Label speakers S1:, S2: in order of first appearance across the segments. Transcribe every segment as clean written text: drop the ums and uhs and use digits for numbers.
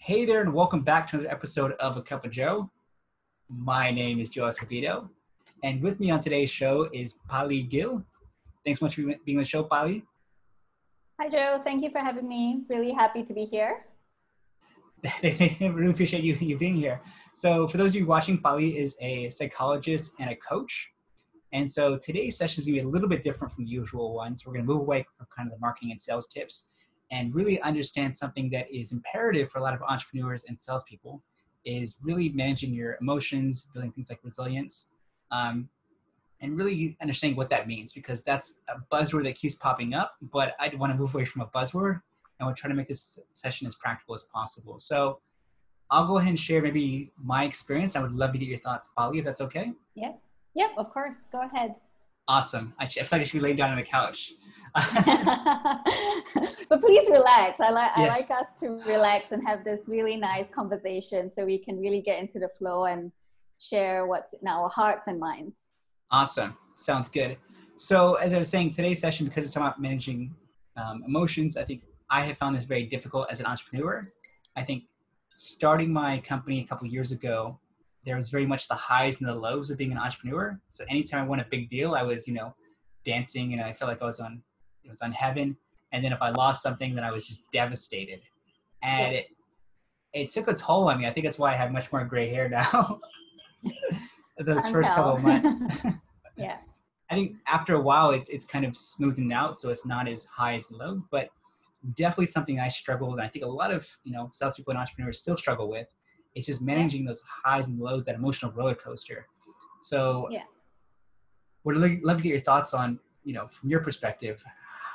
S1: Hey there, and welcome back to another episode of A Cup of Joe. My name is Joe Escobedo, and with me on today's show is Bhali Gill. Thanks so much for being on the show, Bhali.
S2: Hi, Joe. Thank you for having me. Really happy to be here.
S1: Really appreciate you being here. So for those of you watching, Bhali is a psychologist and a coach. And so today's session is going to be a little bit different from the usual one. So we're going to move away from kind of the marketing and sales tips and really understand something that is imperative for a lot of entrepreneurs and salespeople is really managing your emotions, building things like resilience, and really understanding what that means, because that's a buzzword that keeps popping up, but I want to move away from a buzzword and we'll try to make this session as practical as possible. So I'll go ahead and share maybe my experience. I would love to get your thoughts, Bhali, if that's okay.
S2: Yeah. Yep, of course. Go ahead.
S1: Awesome. I feel like I should be laying down on the couch.
S2: But please relax. I
S1: Yes.
S2: like us to relax and have this really nice conversation so we can really get into the flow and share what's in our hearts and minds.
S1: Awesome. Sounds good. So as I was saying, today's session, because it's about managing emotions, I think I have found this very difficult as an entrepreneur. I think starting my company a couple of years ago, there was very much the highs and the lows of being an entrepreneur. So anytime I won a big deal, I was, dancing and I felt like I was on heaven. And then if I lost something, then I was just devastated. And it took a toll on me. I think that's why I have much more gray hair now. Those first couple of months.
S2: Yeah.
S1: I think after a while, it's kind of smoothing out. So it's not as high as the low, but definitely something I struggle with. And I think a lot of, salespeople and entrepreneurs still struggle with. It's just managing those highs and lows, that emotional roller coaster. So would love to get your thoughts on, from your perspective,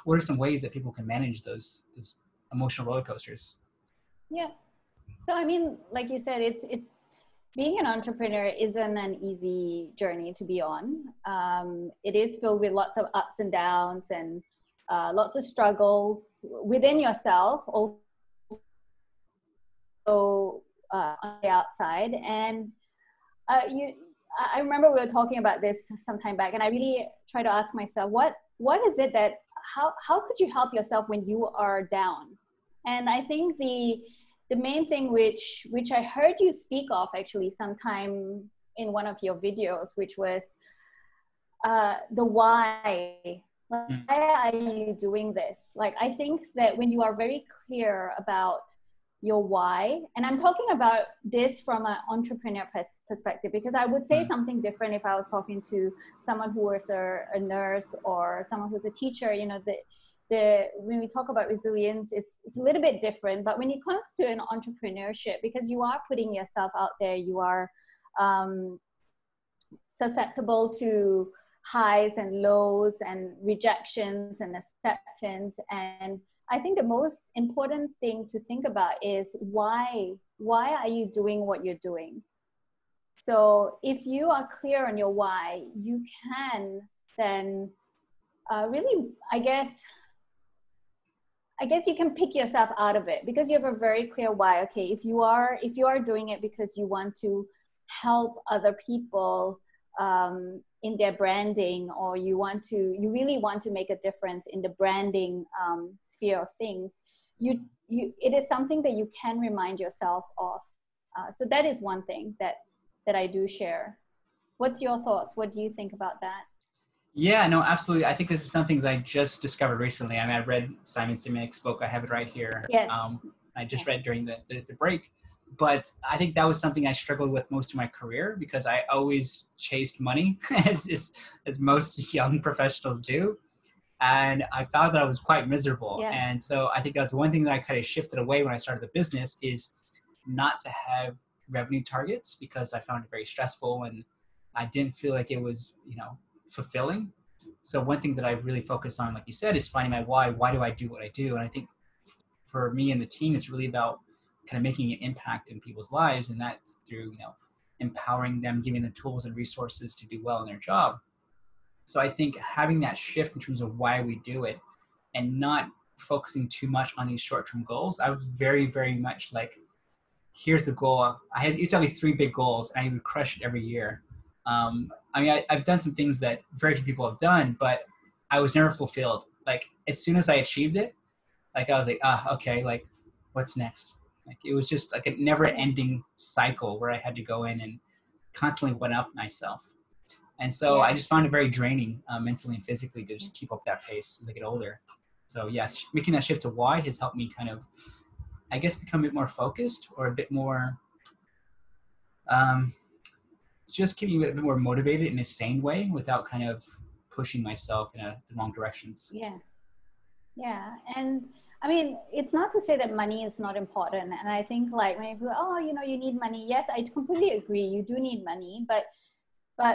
S1: what are some ways that people can manage those emotional roller coasters?
S2: Yeah. So, I mean, like you said, it's being an entrepreneur isn't an easy journey to be on. It is filled with lots of ups and downs and lots of struggles within yourself, also on the outside. And I remember we were talking about this some time back, and I really try to ask myself, what is it that, how could you help yourself when you are down? And I think the main thing which I heard you speak of actually sometime in one of your videos, which was the why. Why are you doing this? Like, I think that when you are very clear about your why, and I'm talking about this from an entrepreneur perspective, because I would say something different if I was talking to someone who was a nurse or someone who's a teacher. When we talk about resilience, it's a little bit different. But when it comes to an entrepreneurship, because you are putting yourself out there, you are susceptible to highs and lows and rejections and acceptance. And I think the most important thing to think about is why are you doing what you're doing? So if you are clear on your why, you can then really, I guess you can pick yourself out of it because you have a very clear why. Okay, if you are doing it because you want to help other people in their branding, or you really want to make a difference in the branding sphere of things, it is something that you can remind yourself of. So that is one thing that I do share. What's your thoughts? What do you think about that?
S1: Yeah, no, absolutely. I think this is something that I just discovered recently. I mean, I read Simon Sinek's book. I have it right here.
S2: Yes.
S1: I just read during the break. But I think that was something I struggled with most of my career because I always chased money, as most young professionals do. And I found that I was quite miserable.
S2: Yeah.
S1: And so I think that's one thing that I kind of shifted away when I started the business, is not to have revenue targets, because I found it very stressful and I didn't feel like it was, fulfilling. So one thing that I really focus on, like you said, is finding my why. Why do I do what I do? And I think for me and the team, it's really about kind of making an impact in people's lives. And that's through, empowering them, giving them tools and resources to do well in their job. So I think having that shift in terms of why we do it and not focusing too much on these short-term goals, I was very, very much like, here's the goal. I used to have these 3 big goals and I would crush it every year. I've done some things that very few people have done, but I was never fulfilled. Like, as soon as I achieved it, like I was like, okay, like what's next? Like it was just like a never ending cycle where I had to go in and constantly one up myself. And so I
S2: Yeah.
S1: just found it very draining mentally and physically to just keep up that pace as I get older. So yeah, making that shift to why has helped me kind of, I guess, become a bit more focused or a bit more, um, just keeping a bit more motivated in a sane way without kind of pushing myself in the wrong directions.
S2: Yeah. Yeah. And I mean, it's not to say that money is not important. And I think like when people, oh, you know, you need money. Yes, I completely agree. You do need money. But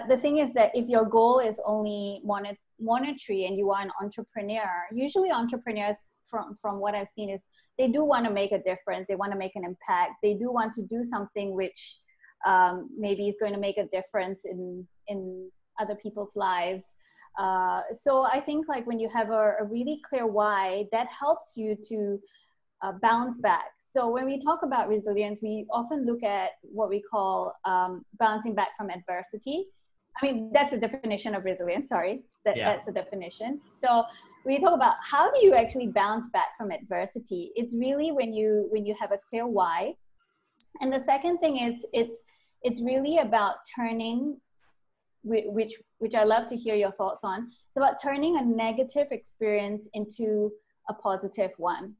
S2: the thing is that if your goal is only monetary and you are an entrepreneur, usually entrepreneurs from what I've seen is they do want to make a difference. They want to make an impact. They do want to do something which maybe is going to make a difference in other people's lives. So I think like when you have a really clear why, that helps you to bounce back. So when we talk about resilience, we often look at what we call bouncing back from adversity. I mean, that's a definition of resilience. Sorry, that's a definition. So when you talk about how do you actually bounce back from adversity, it's really when you have a clear why. And the second thing is it's really about turning, which I love to hear your thoughts on. It's about turning a negative experience into a positive one.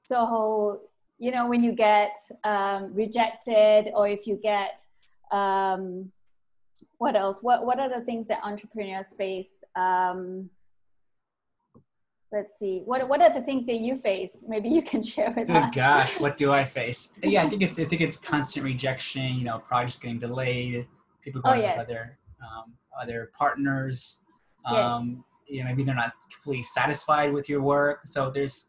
S2: So, you know, when you get rejected, or if you get, what else? What are the things that entrepreneurs face? Let's see. What are the things that you face? Maybe you can share with
S1: Good
S2: us.
S1: gosh, what do I face? Yeah, I think it's constant rejection. You know, projects getting delayed, people
S2: Oh,
S1: going with
S2: yes.
S1: other partners.
S2: Yes.
S1: You know, maybe they're not completely satisfied with your work. So there's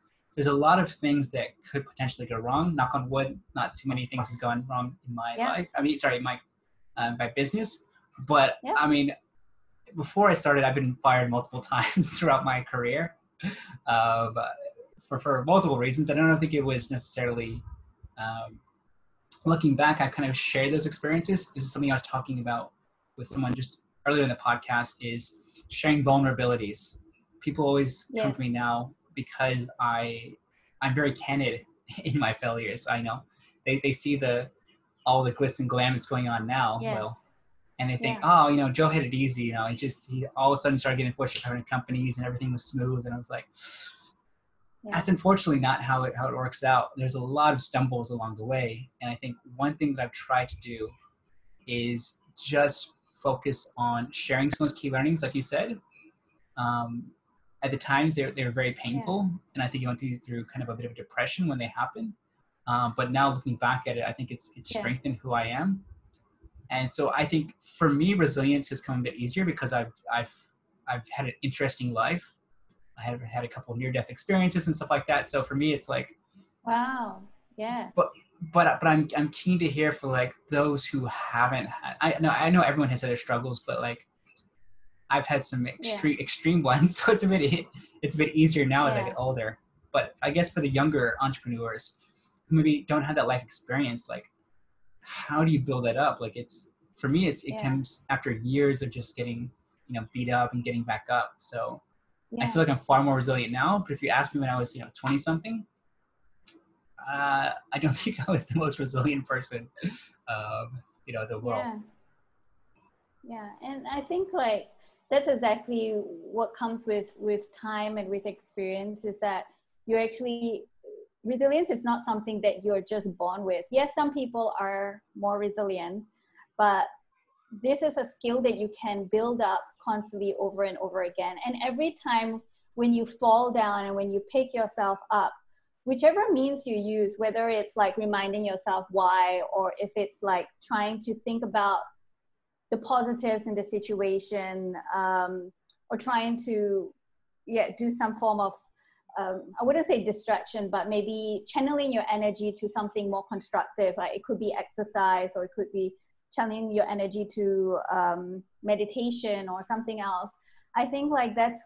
S1: a lot of things that could potentially go wrong. Knock on wood, not too many things have gone wrong in my
S2: Yeah.
S1: life. I mean, sorry, my business. But
S2: Yeah.
S1: I mean, before I started, I've been fired multiple times throughout my career. But for multiple reasons. I don't think it was necessarily, looking back, I kind of shared those experiences. This is something I was talking about with someone just earlier in the podcast, is sharing vulnerabilities. People always come to me
S2: Yes.
S1: now because I'm very candid in my failures. I know they see all the glitz and glam that's going on now.
S2: Yeah.
S1: Well, and they think,
S2: Yeah.
S1: oh, you know, Joe had it easy. You know, he all of a sudden started getting Fortune 500 companies and everything was smooth. And I was like,
S2: Yeah.
S1: that's unfortunately not how it works out. There's a lot of stumbles along the way. And I think one thing that I've tried to do is just focus on sharing some of those key learnings, like you said. At the times, they were very painful. And I think you went through kind of a bit of depression when they happened. But now looking back at it, I think it's strengthened who I am. And so I think for me, resilience has come a bit easier because I've had an interesting life. I have had a couple of near-death experiences and stuff like that. So for me, it's like,
S2: Wow. Yeah.
S1: but I'm keen to hear for like those who haven't had. I know everyone has other struggles, but like I've had some extreme ones. So it's a bit easier now as I get older. But I guess for the younger entrepreneurs who maybe don't have that life experience, like how do you build that up? Like for me, it comes after years of just getting, you know, beat up and getting back up. So I feel like I'm far more resilient now. But if you asked me when I was, 20 something, I don't think I was the most resilient person, the world.
S2: Yeah. And I think like that's exactly what comes with time and with experience, is that you're actually, resilience is not something that you're just born with. Yes, some people are more resilient, but this is a skill that you can build up constantly over and over again. And every time when you fall down and when you pick yourself up, whichever means you use, whether it's like reminding yourself why, or if it's like trying to think about the positives in the situation, or trying to do some form of, I wouldn't say distraction, but maybe channeling your energy to something more constructive. Like it could be exercise, or it could be channeling your energy to meditation or something else. I think like that's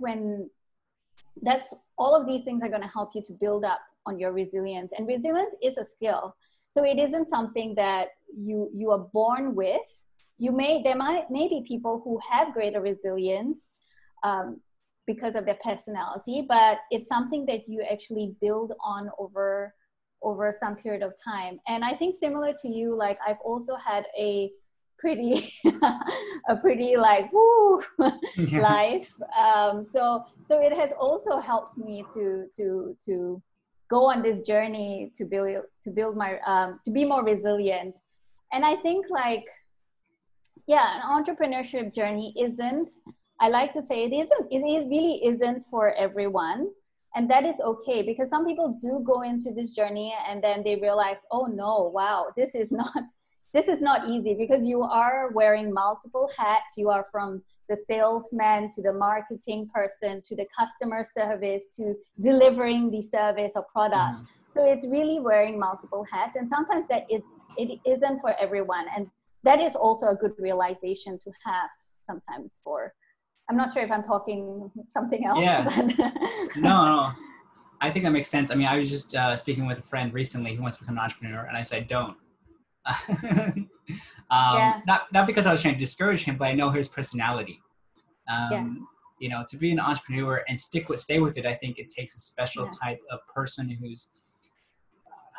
S2: all of these things are going to help you to build up on your resilience. And resilience is a skill. So it isn't something that you are born with. There may be people who have greater resilience because of their personality, but it's something that you actually build on over over some period of time. And I think similar to you, like I've also had a pretty a pretty like woo
S1: Yeah.
S2: life. So it has also helped me to go on this journey to build my to be more resilient. And I think like, yeah, an entrepreneurship journey isn't, I like to say it really isn't for everyone. And that is okay, because some people do go into this journey and then they realize, oh no, wow, this is not easy, because you are wearing multiple hats. You are from the salesman to the marketing person to the customer service to delivering the service or product.
S1: Mhm.
S2: So it's really wearing multiple hats, and sometimes that it isn't for everyone. And that is also a good realization to have sometimes for, I'm not sure if I'm talking something else,
S1: Yeah.
S2: but
S1: No. I think that makes sense. I mean, I was just speaking with a friend recently who wants to become an entrepreneur, and I said, don't.
S2: yeah,
S1: Not because I was trying to discourage him, but I know his personality.
S2: yeah,
S1: To be an entrepreneur and stay with it, I think it takes a special
S2: yeah,
S1: type of person who's,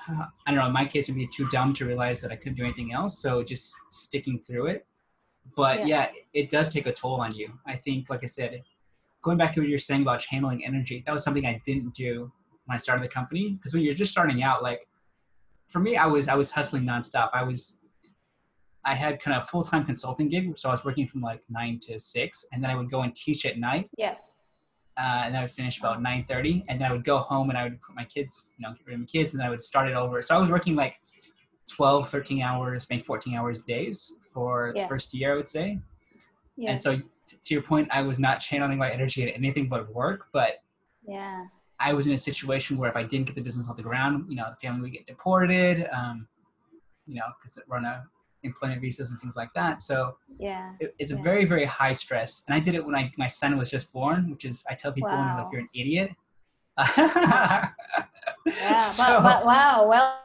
S1: I don't know, in my case, would be too dumb to realize that I couldn't do anything else. So just sticking through it. But
S2: yeah,
S1: yeah, it does take a toll on you. I think, like I said, going back to what you're saying about channeling energy, that was something I didn't do when I started the company. Because when you're just starting out, like for me, I was hustling nonstop. I had kind of a full-time consulting gig, so I was working from like 9 to 6, and then I would go and teach at night,
S2: yeah.
S1: and then I would finish about
S2: Wow.
S1: 9:30, and then I would go home and I would put my kids, get rid of my kids, and then I would start it over. So I was working like 12, 13 hours, maybe 14 hours days for the
S2: Yeah,
S1: first year, I would say. And
S2: yeah,
S1: so to your point, I was not channeling my energy into anything but work, but
S2: yeah,
S1: I was in a situation where if I didn't get the business off the ground, the family would get deported, because we're on employment visas and things like that. So
S2: yeah,
S1: it's a
S2: yeah.
S1: very, very high stress. And I did it when my son was just born, which is, I tell people when they're like,
S2: Wow.
S1: you're an idiot.
S2: Yeah, yeah.
S1: So
S2: But wow, well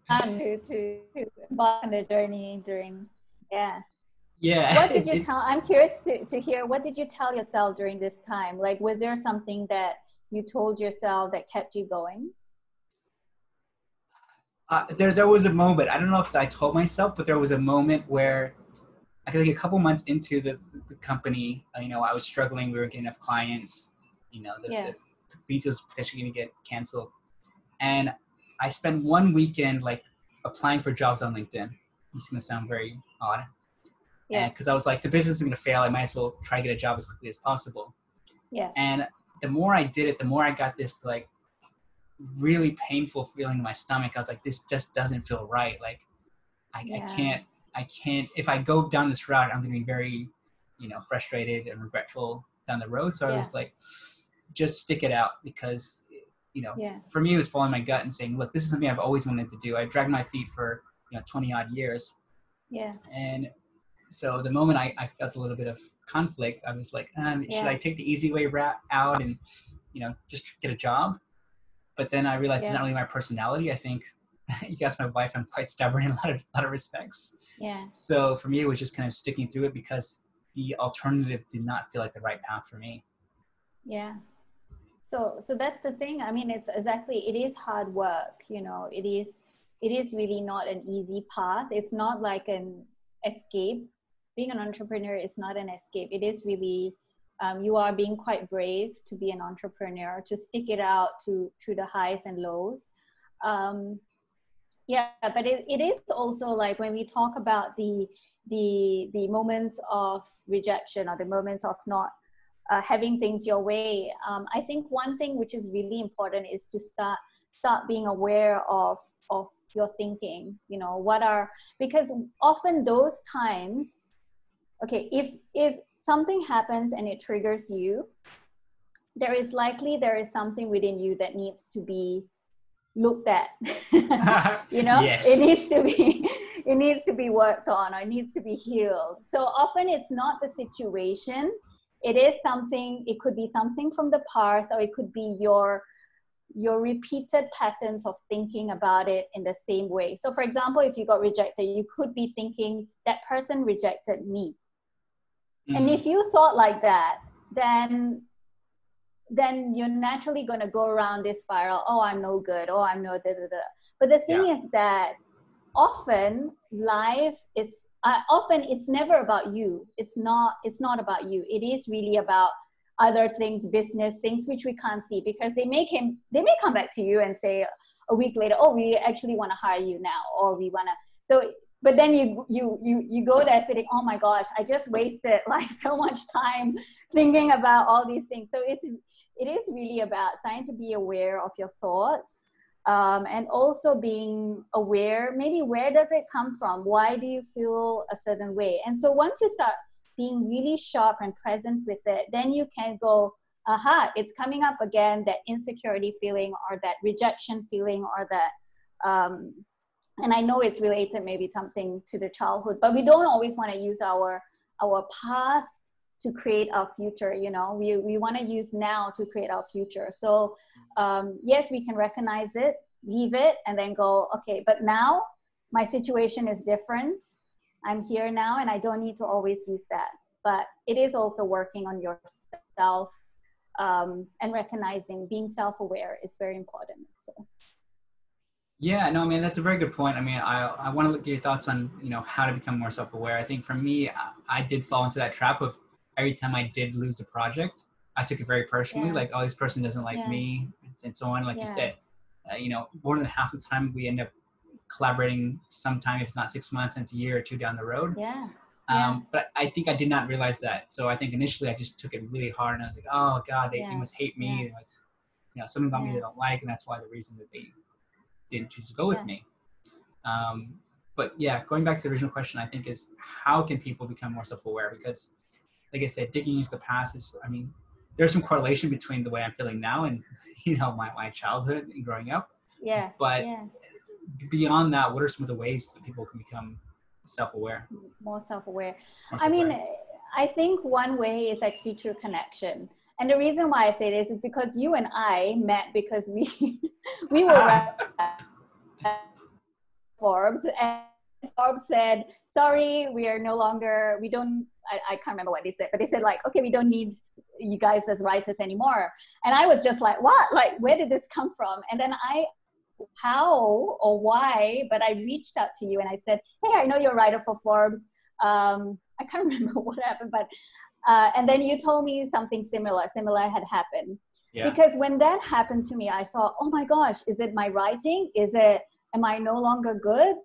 S2: done to embark on the journey during, yeah.
S1: yeah,
S2: What did you tell, I'm curious to hear, what did you tell yourself during this time? Like, was there something that you told yourself that kept you going?
S1: there was a moment, I don't know if I told myself, but there was a moment where I think a couple months into the company, I was struggling. We were getting enough clients,
S2: Yeah,
S1: the visa was potentially going to get canceled. And I spent one weekend like applying for jobs on LinkedIn. It's going to sound very odd.
S2: yeah,
S1: And because I was like, the business is going to fail, I might as well try to get a job as quickly as possible.
S2: yeah,
S1: And the more I did it, the more I got this like really painful feeling in my stomach. I was like, this just doesn't feel right. Like I
S2: yeah,
S1: can't, if I go down this route, I'm going to be very, frustrated and regretful down the road. So I
S2: yeah,
S1: was like, just stick it out, because,
S2: yeah,
S1: for me, it was following my gut and saying, look, this is something I've always wanted to do. I dragged my feet for, 20 odd years.
S2: yeah,
S1: And so the moment I felt a little bit of conflict, I was like, should I
S2: yeah,
S1: take the easy way out and, just get a job? But then I realized it's
S2: yeah,
S1: not really my personality. I think you guys, my wife, I'm quite stubborn in a lot of respects.
S2: yeah,
S1: So for me, it was just kind of sticking through it, because the alternative did not feel like the right path for me.
S2: yeah. So that's the thing. I mean, it's exactly, it is hard work, it is really not an easy path. It's not like an escape. Being an entrepreneur is not an escape. It is really, you are being quite brave to be an entrepreneur, to stick it out through the highs and lows. Um, yeah, but it is also like when we talk about the moments of rejection, or the moments of not having things your way. I think one thing which is really important is to start being aware of your thinking. Because often those times, okay, if something happens and it triggers you, there is something within you that needs to be looked at. It needs
S1: Yes.
S2: to be it needs to be worked on, or it needs to be healed. So often it's not the situation. It could be something from the past, or it could be your repeated patterns of thinking about it in the same way. So for example, if you got rejected, you could be thinking that person rejected me. And
S1: Mm.
S2: if you thought like that, then then you're naturally going to go around this spiral. Oh, I'm no good. Oh, I'm no da, da, da. But the thing is that often life is, often it's never about you. It's not about you. It is really about other things, business things, which we can't see, because they may come back to you and say a week later, oh, we actually want to hire you now, or we want to. So, but then you go there sitting, oh my gosh, I just wasted like so much time thinking about all these things. So it is really about starting to be aware of your thoughts, and also being aware, maybe where does it come from? Why do you feel a certain way? And so once you start being really sharp and present with it, then you can go, aha, it's coming up again, that insecurity feeling or that rejection feeling or that, and I know it's related maybe something to the childhood, but we don't always want to use our past to create our future. You know, we want to use now to create our future. So yes, we can recognize it, leave it, and then go, okay, but now my situation is different. I'm here now, and I don't need to always use that. But it is also working on yourself, and recognizing, being self-aware is very important. So.
S1: Yeah, no, I mean, that's a very good point. I mean, I want to get your thoughts on, you know, how to become more self-aware. I think for me, I did fall into that trap of every time I did lose a project, I took it very personally, like, oh, this person doesn't like me, and so on. Like you said, you know, more than half the time we end up collaborating sometime, if it's not 6 months, and it's a year or two down the road. But I think I did not realize that. So I think initially I just took it really hard, and I was like, oh God, they must hate me. It was, you know, something about me they don't like, and that's why the reason that they didn't choose to go with me. But yeah, going back to the original question, I think is how can people become more self-aware? Because like I said, digging into the past is, I mean, there's some correlation between the way I'm feeling now and, you know, my childhood and growing up. But beyond that, what are some of the ways that people can become self-aware?
S2: More self-aware. I mean, I think one way is actually through connection. And the reason why I say this is because you and I met because we were Forbes, and Forbes said, sorry, we don't, I can't remember what they said, but they said like, okay, we don't need you guys as writers anymore. And I was just like, what? Like, where did this come from? And then how or why, but I reached out to you and I said, hey, I know you're a writer for Forbes. I can't remember what happened, but and then you told me something similar had happened. Because when that happened to me, I thought, oh my gosh, is it my writing? Am I no longer good?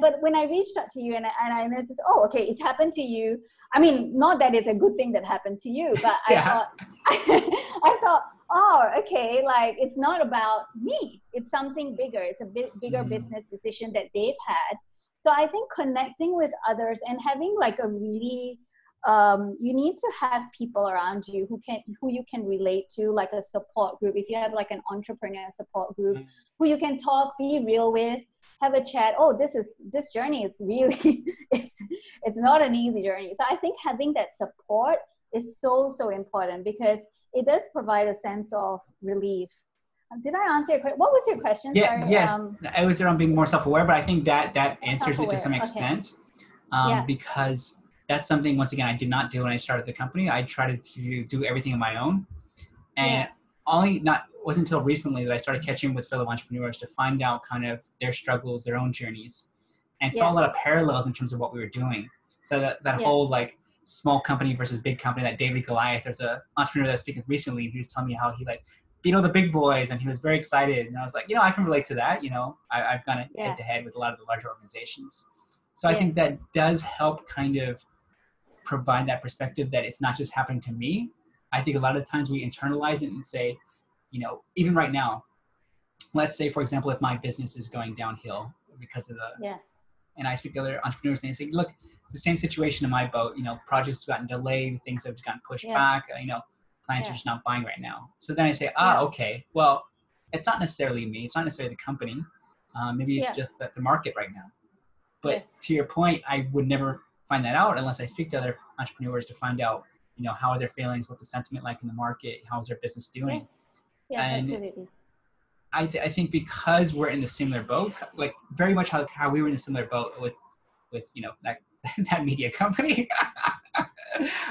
S2: But when I reached out to you and I said, oh, okay, it's happened to you. I mean, not that it's a good thing that happened to you, but I thought, oh, okay, like it's not about me. It's something bigger. It's a bigger business decision that they've had. So I think connecting with others and having like a really, you need to have people around you who you can relate to, like a support group. If you have like an entrepreneur support group who you can talk, be real with, have a chat. Oh, this journey is really, it's not an easy journey. So I think having that support is so important because it does provide a sense of relief. Did I answer your question? What was your question?
S1: Yeah, sorry. Yes, I was around being more self-aware, but I think that answers it to some extent, because that's something, once again, I did not do when I started the company. I tried to do everything on my own, and wasn't until recently that I started catching with fellow entrepreneurs to find out kind of their struggles, their own journeys, and saw a lot of parallels in terms of what we were doing. So that whole like small company versus big company, that David Goliath. There's an entrepreneur that I was speaking with recently. He was telling me how he like beat all the big boys, and he was very excited. And I was like, you know, I can relate to that. You know, I've gone head to head with a lot of the larger organizations. So I think that does help kind of provide that perspective that it's not just happening to me. I think a lot of times we internalize it and say, you know, even right now, let's say, for example, if my business is going downhill because of and I speak to other entrepreneurs and they say, look, it's the same situation in my boat. You know, projects have gotten delayed, things have gotten pushed back, you know, clients are just not buying right now. So then I say, okay, well, it's not necessarily me. It's not necessarily the company. Maybe it's just the market right now. But to your point, I would never find that out unless I speak to other entrepreneurs to find out, you know, how are their feelings, what's the sentiment like in the market, how's their business doing. And absolutely. I think because we're in a similar boat, like very much how we were in a similar boat with you know, that media company,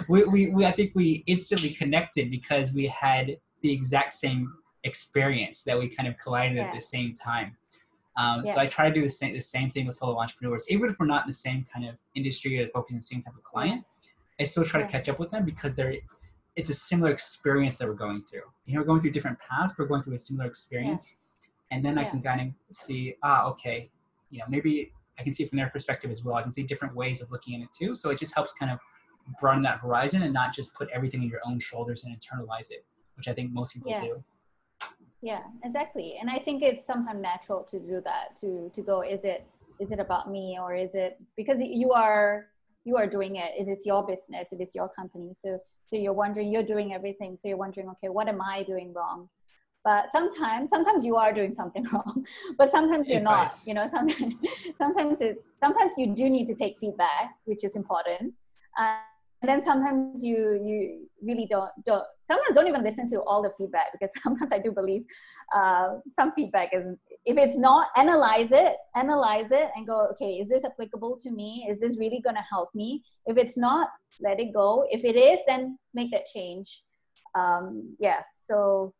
S1: we I think we instantly connected because we had the exact same experience, that we kind of collided at the same time. So I try to do the same thing with fellow entrepreneurs, even if we're not in the same kind of industry or focusing on the same type of client. I still try to catch up with them because it's a similar experience that we're going through. We're going through different paths, but we're going through a similar experience. And then I can kind of see, okay, maybe I can see it from their perspective as well. I can see different ways of looking at it too. So it just helps kind of broaden that horizon and not just put everything in your own shoulders and internalize it, which I think most people do.
S2: Yeah, exactly. And I think it's sometimes natural to do that, to go, is it about me, or is it because you are doing it? Is it your business? If it's your company. So you're wondering, you're doing everything. So you're wondering, okay, what am I doing wrong? But sometimes you are doing something wrong, but sometimes you're not, sometimes you do need to take feedback, which is important. And then sometimes you really sometimes don't even listen to all the feedback, because sometimes I do believe some feedback is, if it's not, analyze it and go, okay, is this applicable to me? Is this really going to help me? If it's not, let it go. If it is, then make that change. So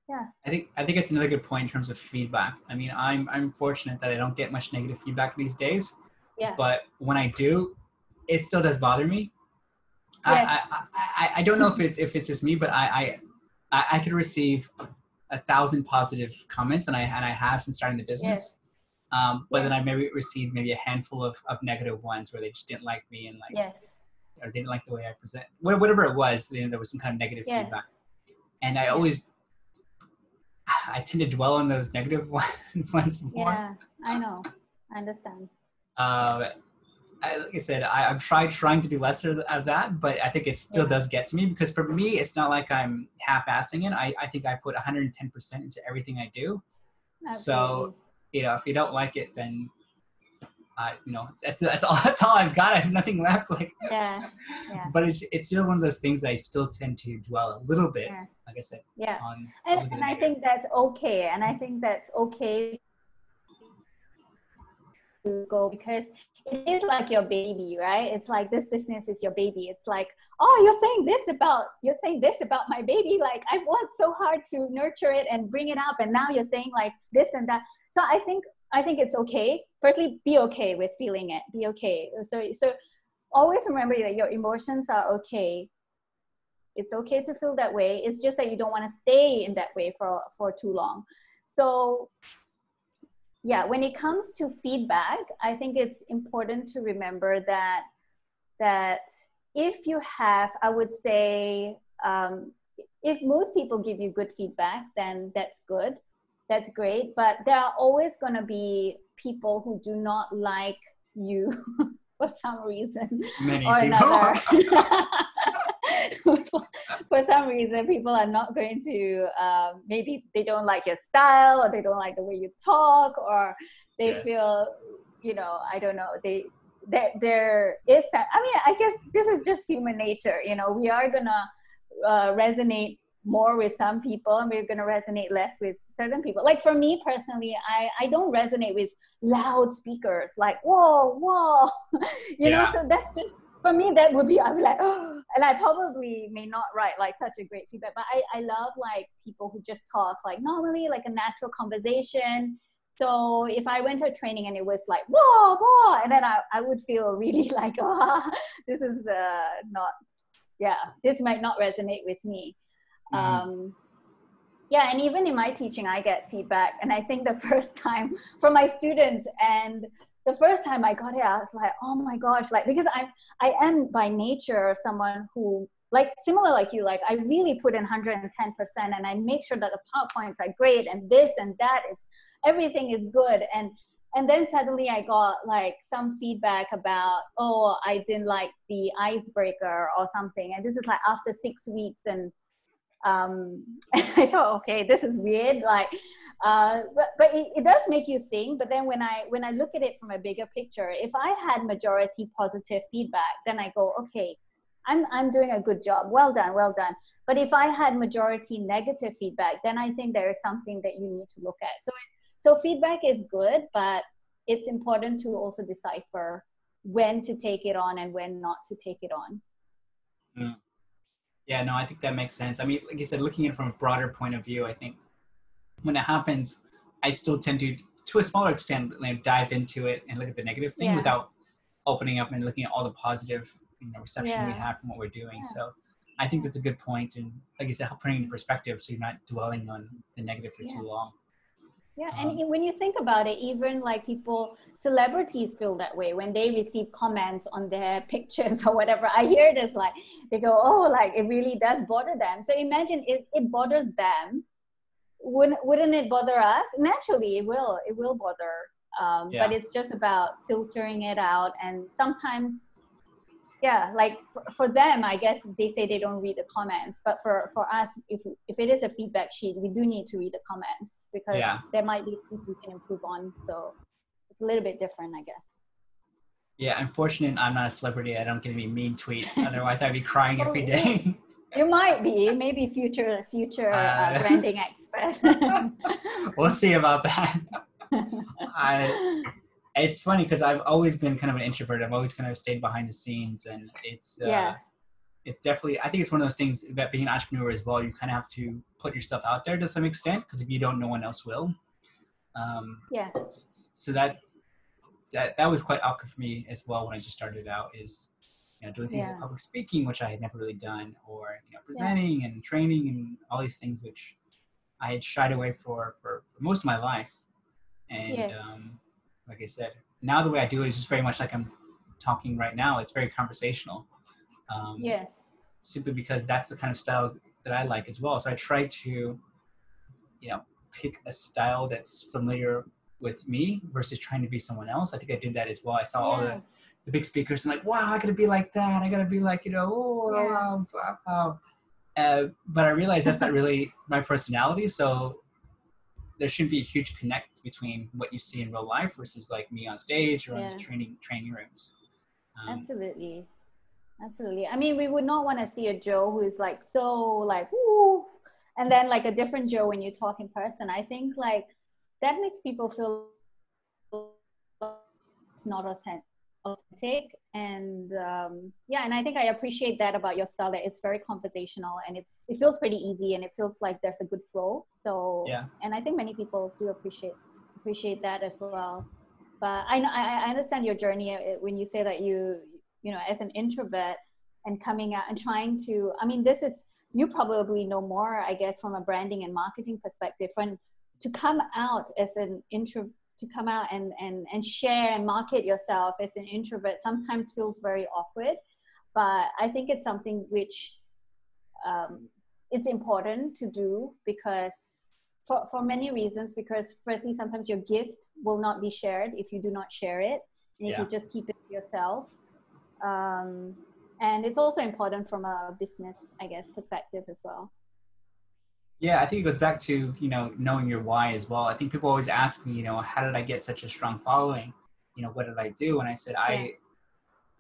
S2: yeah.
S1: I think it's another good point in terms of feedback. I mean, I'm fortunate that I don't get much negative feedback these days. Yeah. But when I do, it still does bother me. Yes. I don't know if it's just me, but I could receive 1,000 positive comments, and I have since starting the business. Yes. But then I maybe received a handful of negative ones where they just didn't like me, and or they didn't like the way I present, whatever it was. There was some kind of negative feedback, and I tend to dwell on those negative ones more.
S2: Yeah, I know. I understand.
S1: Like I said, I'm trying to do less of that, but I think it still does get to me, because for me, it's not like I'm half-assing it. I think I put 110% into everything I do. Absolutely. So, if you don't like it, then that's all I've got. I have nothing left. But it's still one of those things that I still tend to dwell a little bit, like I said. On
S2: and I think that's okay. And I think that's okay to go, because it is like your baby, right? It's like, this business is your baby. It's like, oh, you're saying this about my baby. Like, I worked so hard to nurture it and bring it up, and now you're saying like this and that. So I think it's okay. Firstly, be okay with feeling it. Be okay. So always remember that your emotions are okay. It's okay to feel that way. It's just that you don't want to stay in that way for too long. So yeah, when it comes to feedback, I think it's important to remember that if you have, I would say, if most people give you good feedback, then that's good. That's great. But there are always going to be people who do not like you for some reason or another. For some reason, people are not going to, maybe they don't like your style, or they don't like the way you talk, or they feel, I don't know, there is, I guess this is just human nature. We are going to resonate more with some people, and we're going to resonate less with certain people. Like for me personally, I don't resonate with loud speakers, like, whoa, so that's just, for me, that would be, I'd be like, oh, and I probably may not write like such a great feedback, but I love like people who just talk like normally, like a natural conversation. So if I went to a training and it was like, whoa, and then I would feel really like, this is this might not resonate with me. And even in my teaching, I get feedback. And I think the first time from my students, and the first time I got it, I was like, oh my gosh, like, because I am by nature someone who, like, similar like you, like I really put in 110%, and I make sure that the PowerPoints are great, and this and that is, everything is good. And then suddenly I got like some feedback about, oh, I didn't like the icebreaker or something. And this is like after 6 weeks, and I thought, okay, this is weird, like, but it does make you think. But then when I look at it from a bigger picture, if I had majority positive feedback, then I go, okay, I'm doing a good job, well done. But if I had majority negative feedback, then I think there is something that you need to look at. So feedback is good, but it's important to also decipher when to take it on and when not to take it on.
S1: Yeah, no, I think that makes sense. I mean, like you said, looking at it from a broader point of view, I think when it happens, I still tend to a smaller extent, like, dive into it and look at the negative thing
S2: Yeah.
S1: without opening up and looking at all the positive, reception we
S2: Yeah.
S1: have from what we're doing.
S2: Yeah.
S1: So I think
S2: Yeah.
S1: that's a good point. And like you said, putting it into perspective so you're not dwelling on the negative for
S2: Yeah.
S1: too long.
S2: Yeah, and when you think about it, even like celebrities feel that way when they receive comments on their pictures or whatever. I hear this, like, they go, oh, like, it really does bother them. So imagine if it bothers them, wouldn't it bother us? Naturally, it will bother. But
S1: Yeah.
S2: it's just about filtering it out. And sometimes, yeah, like for them, I guess they say they don't read the comments, but for us, if it is a feedback sheet, we do need to read the comments because
S1: Yeah.
S2: there might be things we can improve on. So it's a little bit different, I guess.
S1: Yeah. I'm fortunate I'm not a celebrity. I don't get any mean tweets. Otherwise, I'd be crying every day.
S2: You might be, maybe future branding expert.
S1: We'll see about that. It's funny because I've always been kind of an introvert. I've always kind of stayed behind the scenes, and
S2: Yeah.
S1: it's definitely, I think it's one of those things about being an entrepreneur as well. You kind of have to put yourself out there to some extent because if you don't, no one else will.
S2: Yeah.
S1: So that was quite awkward for me as well when I just started out, is doing things like
S2: Yeah.
S1: public speaking, which I had never really done, or
S2: Yeah.
S1: presenting and training and all these things which I had shied away for most of my life. And
S2: Yes.
S1: like I said, now the way I do it is just very much like I'm talking right now. It's very conversational.
S2: Yes.
S1: Simply because that's the kind of style that I like as well. So I try to, pick a style that's familiar with me versus trying to be someone else. I think I did that as well. I saw all
S2: Yeah.
S1: the big speakers and like, wow, I gotta be like that. I gotta be like,
S2: Yeah.
S1: but I realized that's not really my personality. So there shouldn't be a huge connect between what you see in real life versus like me on stage or on the training rooms.
S2: Absolutely. Absolutely. I mean, we would not want to see a Joe who is like so like woo, and then like a different Joe when you talk in person. I think like that makes people feel it's not authentic. And yeah, and I think I appreciate that about your style, that it's very conversational and it feels pretty easy and it feels like there's a good flow. So
S1: Yeah.
S2: and I think many people do appreciate that as well. But I understand your journey when you say that you as an introvert and coming out and trying to, I mean, this is, you probably know more, I guess, from a branding and marketing perspective, when to come out as an introvert, to come out and share and market yourself as an introvert sometimes feels very awkward. But I think it's something which it's important to do because for many reasons, because firstly, sometimes your gift will not be shared if you do not share it, and if you just keep it to yourself. And it's also important from a business, I guess, perspective as well.
S1: Yeah, I think it goes back to, knowing your why as well. I think people always ask me, how did I get such a strong following? What did I do? And I said,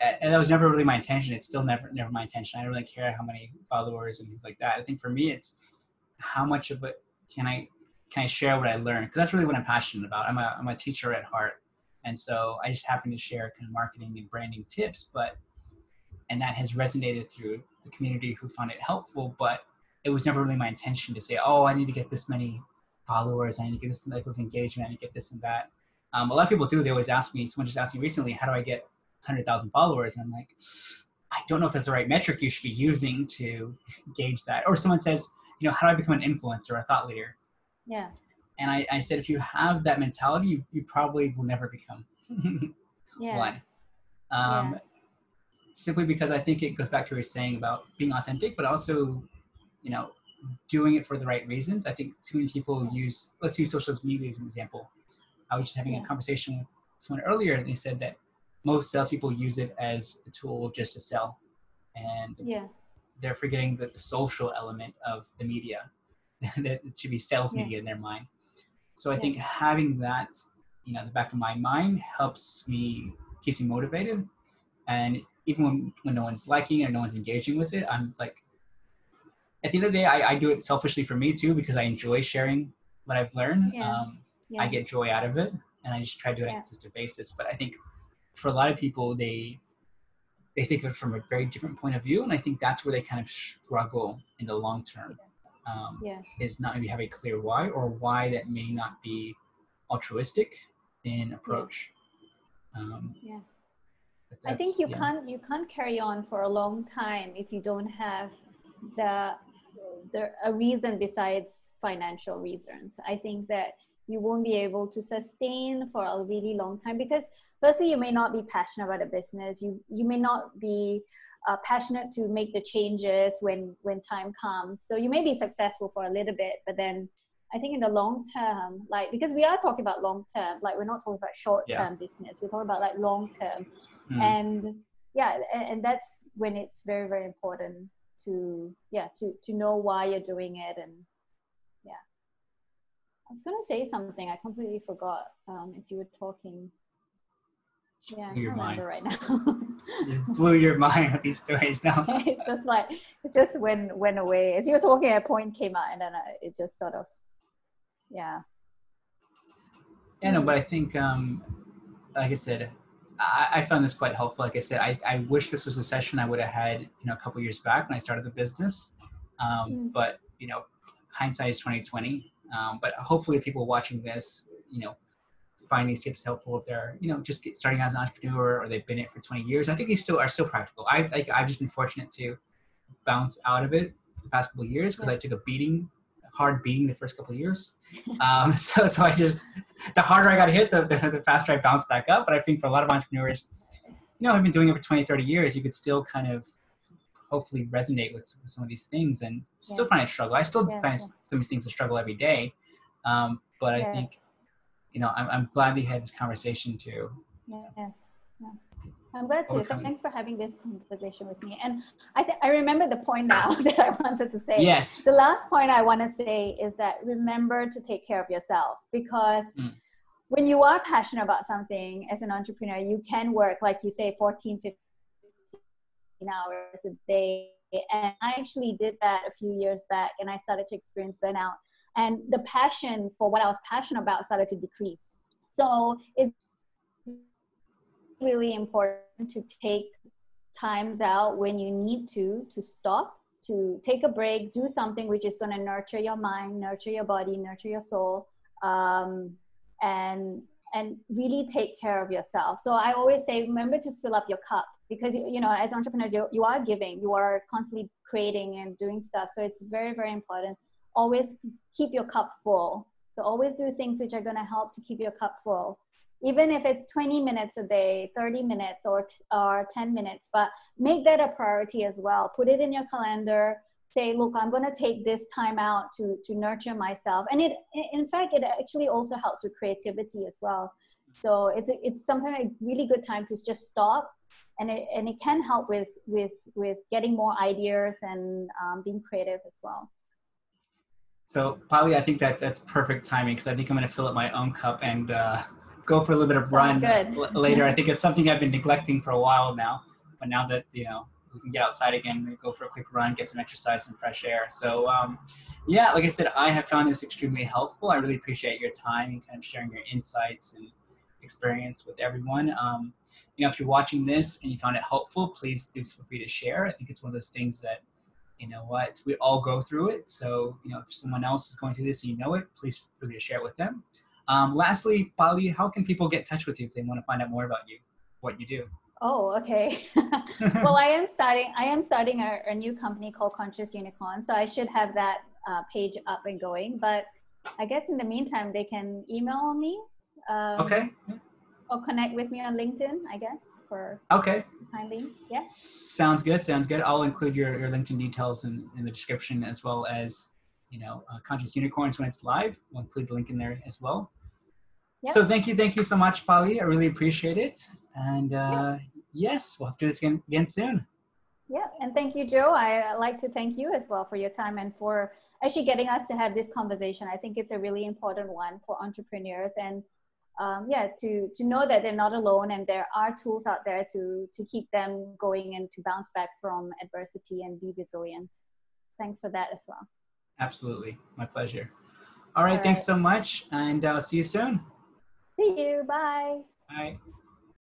S1: and that was never really my intention. It's still never my intention. I don't really care how many followers and things like that. I think for me, it's how much of it can I share what I learned? Because that's really what I'm passionate about. I'm a teacher at heart. And so I just happen to share kind of marketing and branding tips, and that has resonated through the community who found it helpful, but it was never really my intention to say, oh, I need to get this many followers. I need to get this type of engagement. I need to get this and that. A lot of people do. They always ask me, someone just asked me recently, how do I get 100,000 followers? And I'm like, I don't know if that's the right metric you should be using to gauge that. Or someone says, how do I become an influencer or a thought leader?
S2: Yeah.
S1: And I said, if you have that mentality, you probably will never become one. Simply because I think it goes back to what you're saying about being authentic, but also, doing it for the right reasons. I think too many people let's use social media as an example. I was just having a conversation with someone earlier, and they said that most salespeople use it as a tool just to sell. And they're forgetting that the social element of the media, that it should be sales media in their mind. So I think having that, in the back of my mind keeps me motivated. And even when no one's liking it or no one's engaging with it, I'm like, at the end of the day, I do it selfishly for me too, because I enjoy sharing what I've learned. I get joy out of it, and I just try to do it on a consistent basis. But I think for a lot of people, they they think of it from a very different point of view. And I think that's where they kind of struggle in the long term,
S2: Yeah.
S1: is not maybe have a clear why, or why that may not be altruistic in approach.
S2: Yeah.
S1: But
S2: I think
S1: that's, yeah.
S2: you can't carry on for a long time if you don't have the a reason besides financial reasons. I think that you won't be able to sustain for a really long time because firstly, you may not be passionate about a business. You may not be passionate to make the changes when time comes. So you may be successful for a little bit, but then I think in the long term, like, because we are talking about long term, like we're not talking about short term business. We're talking about like long term. And yeah, and that's when it's very, very important to know why you're doing it. And yeah, I was gonna say something, I completely forgot as you were talking. Yeah, I can't remember right now.
S1: Just blew your mind with these stories now.
S2: It's just like it just went away as you were talking. A point came out, and then it just sort of
S1: Yeah, no, but I think like I said, I found this quite helpful. Like I said, I wish this was a session I would have had, a couple years back when I started the business. But, hindsight is 2020. But hopefully people watching this, find these tips helpful if they're, just starting as an entrepreneur or they've been in it for 20 years. I think these are still practical. I've just been fortunate to bounce out of it for the past couple of years because I took a hard beating the first couple of years. So I just, the harder I got hit, the faster I bounced back up. But I think for a lot of entrepreneurs, who've been doing it for 20, 30 years, you could still kind of hopefully resonate with some of these things and still find it struggle. I still find some of these things a struggle every day. But I think, I'm glad we had this conversation too.
S2: Yes. Yeah. I'm glad too. Thanks for having this conversation with me. And I remember the point now that I wanted to say.
S1: Yes.
S2: The last point I want to say is that remember to take care of yourself, because when you are passionate about something as an entrepreneur, you can work, like you say, 14, 15 hours a day. And I actually did that a few years back, and I started to experience burnout. And the passion for what I was passionate about started to decrease. So it's really important to take times out when you need to stop, to take a break, do something which is going to nurture your mind, nurture your body, nurture your soul, and really take care of yourself. So I always say, remember to fill up your cup, because as entrepreneurs, you are giving, you are constantly creating and doing stuff. So it's very, very important. Always keep your cup full. So always do things which are going to help to keep your cup full. Even if it's 20 minutes a day, 30 minutes or 10 minutes, but make that a priority as well. Put it in your calendar. Say, look, I'm going to take this time out to nurture myself. And in fact, it actually also helps with creativity as well. So it's sometimes a really good time to just stop, and it can help with getting more ideas and being creative as well.
S1: So, Bhali, I think that's perfect timing, because I think I'm going to fill up my own cup and go for a little bit of run later. I think it's something I've been neglecting for a while now, but now that we can get outside again, go for a quick run, get some exercise, some fresh air. So yeah, like I said, I have found this extremely helpful. I really appreciate your time and kind of sharing your insights and experience with everyone. If you're watching this and you found it helpful, please do feel free to share. I think it's one of those things that, we all go through it. So, if someone else is going through this and please feel free to share it with them. Lastly, Bhali, how can people get in touch with you if they want to find out more about you, what you do?
S2: Oh, okay. Well, I am starting a new company called Conscious Unicorn. So I should have that page up and going. But I guess in the meantime, they can email me.
S1: Okay.
S2: Or connect with me on LinkedIn, I guess, for
S1: the
S2: time being. Yeah.
S1: Sounds good. I'll include your LinkedIn details in the description, as well as, Conscious Unicorns when it's live. We'll include the link in there as well. Yep. So thank you so much, Bhali. I really appreciate it. And yes, we'll have to do this again soon.
S2: Yeah, and thank you, Joe. I like to thank you as well for your time and for actually getting us to have this conversation. I think it's a really important one for entrepreneurs, and to know that they're not alone, and there are tools out there to keep them going and to bounce back from adversity and be resilient. Thanks for that as well.
S1: Absolutely. My pleasure. All right. Thanks so much, and I'll see you soon.
S2: See you. Bye.
S1: Bye.